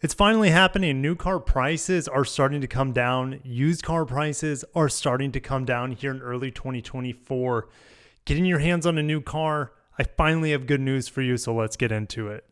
It's finally happening. New car prices are starting to come down. Used car prices are starting to come down here in early 2024. Getting your hands on a new car, I finally have good news for you, so let's get into it.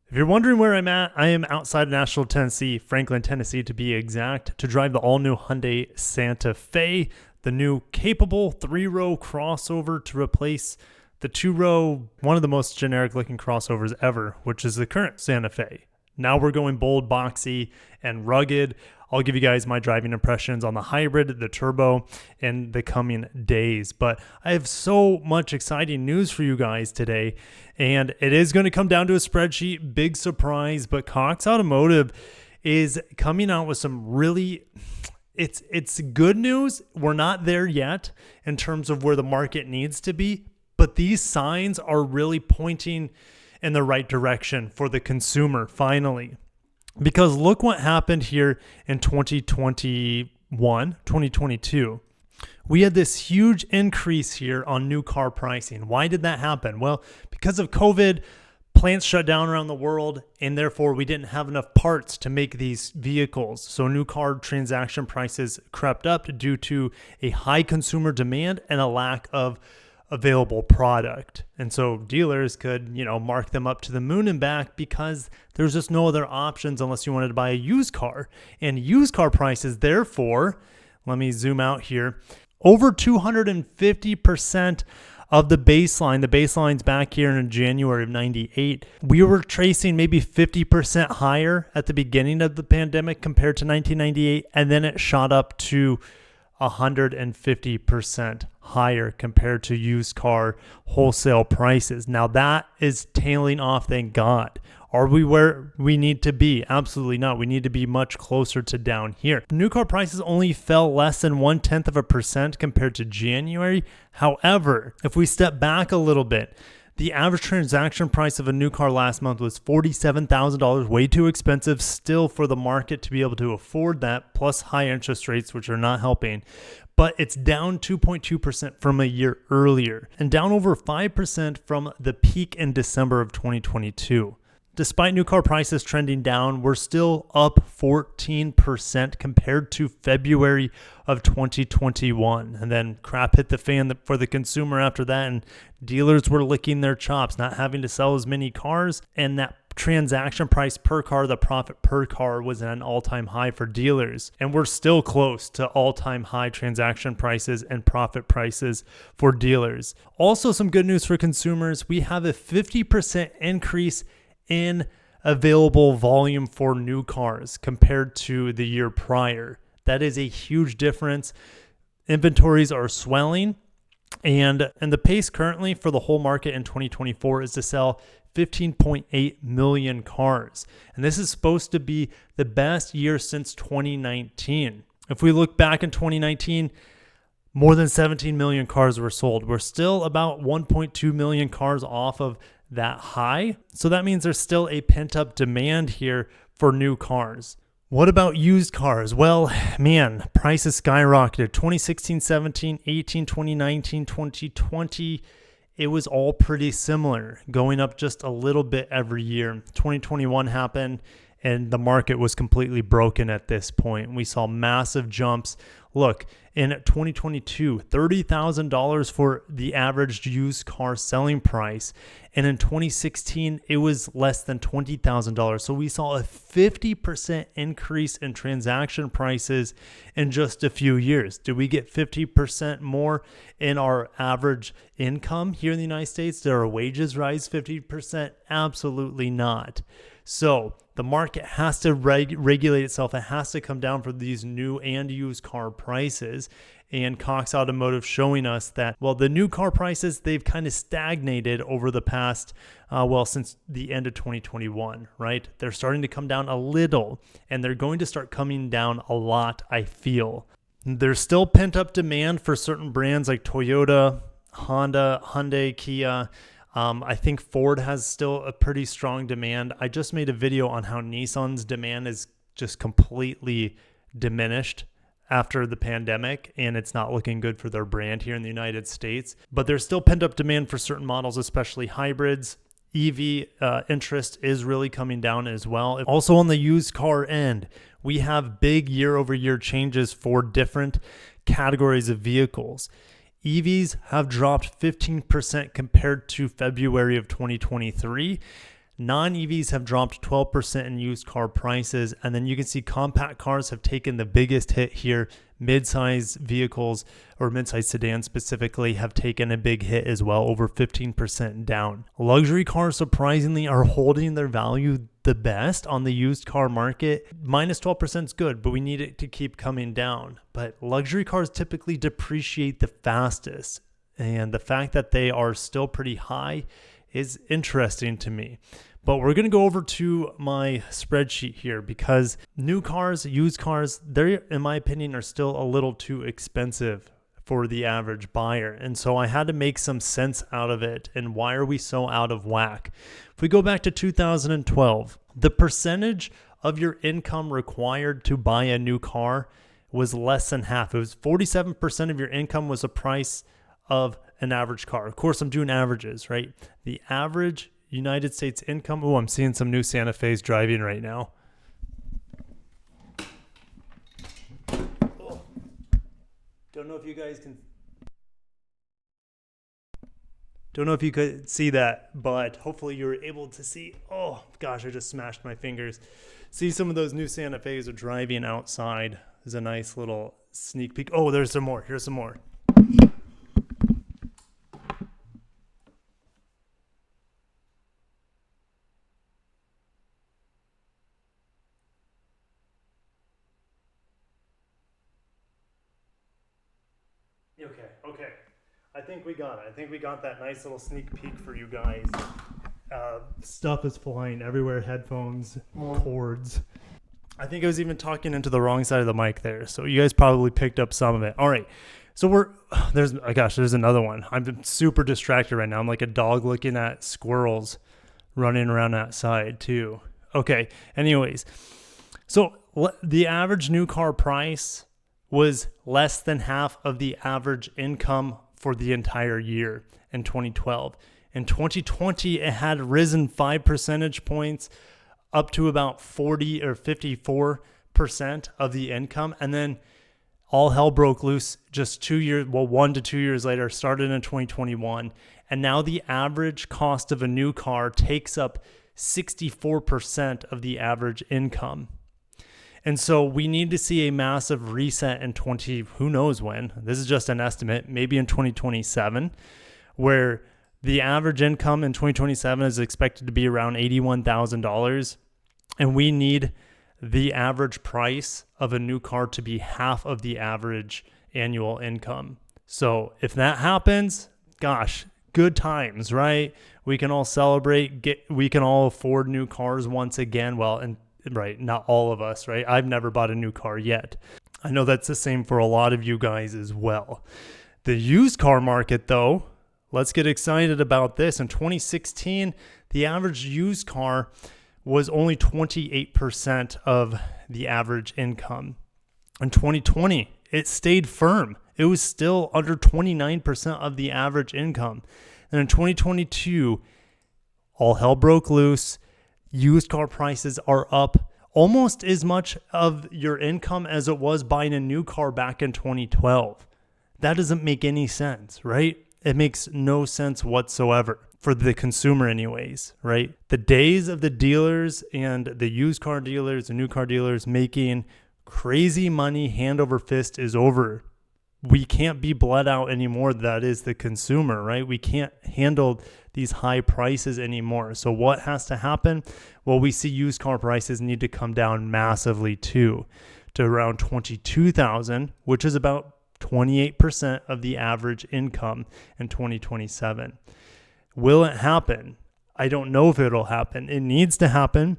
If you're wondering where I'm at, I am outside of Nashville, Tennessee, Franklin, Tennessee to be exact, to drive the all-new Hyundai Santa Fe, the new capable 3-row crossover to replace the 2-row, one of the most generic-looking crossovers ever, which is the current Santa Fe. Now we're going bold, boxy, and rugged. I'll give you guys my driving impressions on the hybrid, the turbo, in the coming days. But I have so much exciting news for you guys today, and it is going to come down to a spreadsheet. Big surprise, but Cox Automotive is coming out with some really... It's good news. We're not there yet in terms of where the market needs to be, but these signs are really pointing in the right direction for the consumer finally. Because look what happened here in 2022. We had this huge increase here on new car pricing. Why did that happen? Well, because of COVID, plants shut down around the world, and therefore we didn't have enough parts to make these vehicles. So new car transaction prices crept up due to a high consumer demand and a lack of available product. And so dealers could, mark them up to the moon and back because there's just no other options unless you wanted to buy a used car. And used car prices, therefore, let me zoom out here, over 250% of the baseline. The baseline's back here in January of 98. We were tracing maybe 50% higher at the beginning of the pandemic compared to 1998, and then it shot up to 150% higher compared to used car wholesale prices. Now that is tailing off, thank God. Are we where we need to be? Absolutely not. We need to be much closer to down here. New car prices only fell less than 0.1% compared to January. However, if we step back a little bit, the average transaction price of a new car last month was $47,000, way too expensive still for the market to be able to afford that, plus high interest rates, which are not helping. But it's down 2.2% from a year earlier and down over 5% from the peak in December of 2022. Despite new car prices trending down, we're still up 14% compared to February of 2021. And then crap hit the fan for the consumer after that, and dealers were licking their chops, not having to sell as many cars. And that transaction price per car, the profit per car, was at an all-time high for dealers. And we're still close to all-time high transaction prices and profit prices for dealers. Also, some good news for consumers. We have a 50% increase in available volume for new cars compared to the year prior. That is a huge difference. Inventories are swelling, and the pace currently for the whole market in 2024 is to sell 15.8 million cars. And this is supposed to be the best year since 2019. If we look back in 2019, more than 17 million cars were sold. We're still about 1.2 million cars off of that high. So that means there's still a pent-up demand here for new cars. What about used cars? Well, man, prices skyrocketed. 2016, 17, 18, 2019, 2020, it was all pretty similar, going up just a little bit every year. 2021 happened, and the market was completely broken at this point. We saw massive jumps. Look, in 2022, $30,000 for the average used car selling price. And in 2016, it was less than $20,000. So we saw a 50% increase in transaction prices in just a few years. Did we get 50% more in our average income here in the United States? Did our wages rise 50%? Absolutely not. So the market has to regulate itself. It has to come down for these new and used car prices. And Cox Automotive showing us that, well, the new car prices, they've kind of stagnated over the past, since the end of 2021, right? They're starting to come down a little, and they're going to start coming down a lot, I feel. There's still pent-up demand for certain brands like Toyota, Honda, Hyundai, Kia. I think Ford has still a pretty strong demand. I just made a video on how Nissan's demand is just completely diminished after the pandemic, and it's not looking good for their brand here in the United States. But there's still pent-up demand for certain models, especially hybrids. EV interest is really coming down as well. Also on the used car end, we have big year-over-year changes for different categories of vehicles. EVs have dropped 15% compared to February of 2023. Non-EVs have dropped 12% in used car prices. And then you can see compact cars have taken the biggest hit here. Mid-size vehicles or mid-size sedans specifically have taken a big hit as well, over 15% down. Luxury cars surprisingly are holding their value the best on the used car market. Minus 12% is good, but we need it to keep coming down. But luxury cars typically depreciate the fastest. And the fact that they are still pretty high is interesting to me. But we're going to go over to my spreadsheet here because new cars, used cars, they, in my opinion, are still a little too expensive for the average buyer. And so I had to make some sense out of it. And why are we so out of whack? If we go back to 2012, the percentage of your income required to buy a new car was less than half. It was 47% of your income was the price of an average car. Of course, I'm doing averages, right? The average United States income. Oh, I'm seeing some new Santa Fe's driving right now. Oh. Don't know if you guys can. Don't know if you could see that, but hopefully you were able to see. Oh gosh, I just smashed my fingers. See some of those new Santa Fe's are driving outside. There's a nice little sneak peek. Oh, there's some more. Here's some more. Okay. I think we got it. I think we got that nice little sneak peek for you guys. Stuff is flying everywhere. Headphones, cords. I think I was even talking into the wrong side of the mic there. So you guys probably picked up some of it. All right. So there's another one. I'm super distracted right now. I'm like a dog looking at squirrels running around outside too. Okay. Anyways, so the average new car price was less than half of the average income for the entire year in 2012. In 2020, it had risen 5 percentage points up to about 40 or 54% of the income. And then all hell broke loose just 1 to 2 years later, started in 2021. And now the average cost of a new car takes up 64% of the average income. And so we need to see a massive reset in who knows when. This is just an estimate, maybe in 2027, where the average income in 2027 is expected to be around $81,000. And we need the average price of a new car to be half of the average annual income. So if that happens, gosh, good times, right? We can all celebrate, we can all afford new cars once again. Well, and right, not all of us, right? I've never bought a new car yet. I know that's the same for a lot of you guys as well. The used car market, though, let's get excited about this. In 2016, the average used car was only 28% of the average income. In 2020, it stayed firm. It was still under 29% of the average income. And in 2022, all hell broke loose. Used car prices are up almost as much of your income as it was buying a new car back in 2012. That doesn't make any sense, right? It makes no sense whatsoever for the consumer anyways, right? The days of the dealers and the used car dealers and new car dealers making crazy money hand over fist is over. We can't be bled out anymore. That is the consumer, right? We can't handle these high prices anymore. So what has to happen? Well, we see used car prices need to come down massively too, to around $22,000, which is about 28% of the average income in 2027. Will it happen? I don't know if it'll happen. It needs to happen,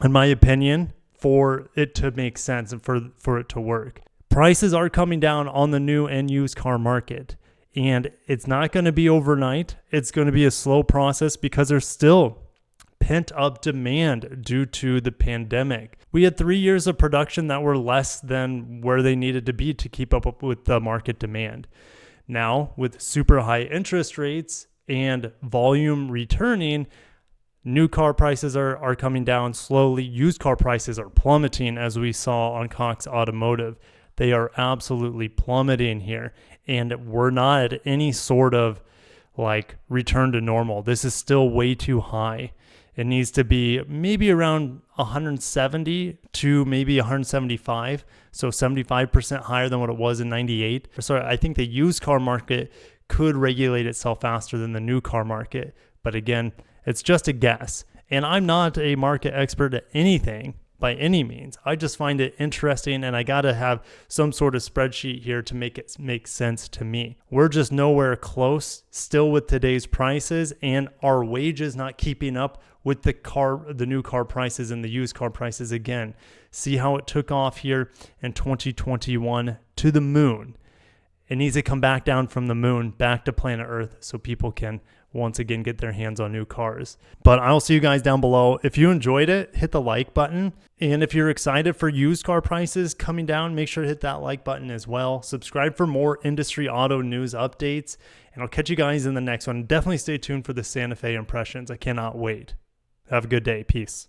in my opinion, for it to make sense and for it to work. Prices are coming down on the new and used car market, and it's not going to be overnight. It's going to be a slow process because there's still pent up demand due to the pandemic. We had 3 years of production that were less than where they needed to be to keep up with the market demand. Now, with super high interest rates and volume returning, New car prices are coming down slowly. Used car prices are plummeting, as we saw on Cox Automotive. They are absolutely plummeting here. And we're not at any sort of like return to normal. This is still way too high. It needs to be maybe around 170 to maybe 175. So 75% higher than what it was in 98. So I think the used car market could regulate itself faster than the new car market. But again, it's just a guess. And I'm not a market expert at anything by any means. I just find it interesting, and I got to have some sort of spreadsheet here to make it make sense to me. We're just nowhere close still with today's prices, and our wages not keeping up with the new car prices and the used car prices again. See how it took off here in 2021 to the moon. It needs to come back down from the moon back to planet Earth so people can once again get their hands on new cars. But I'll see you guys down below. If you enjoyed it, hit the like button. And if you're excited for used car prices coming down, make sure to hit that like button as well. Subscribe for more industry auto news updates. And I'll catch you guys in the next one. Definitely stay tuned for the Santa Fe impressions. I cannot wait. Have a good day. Peace.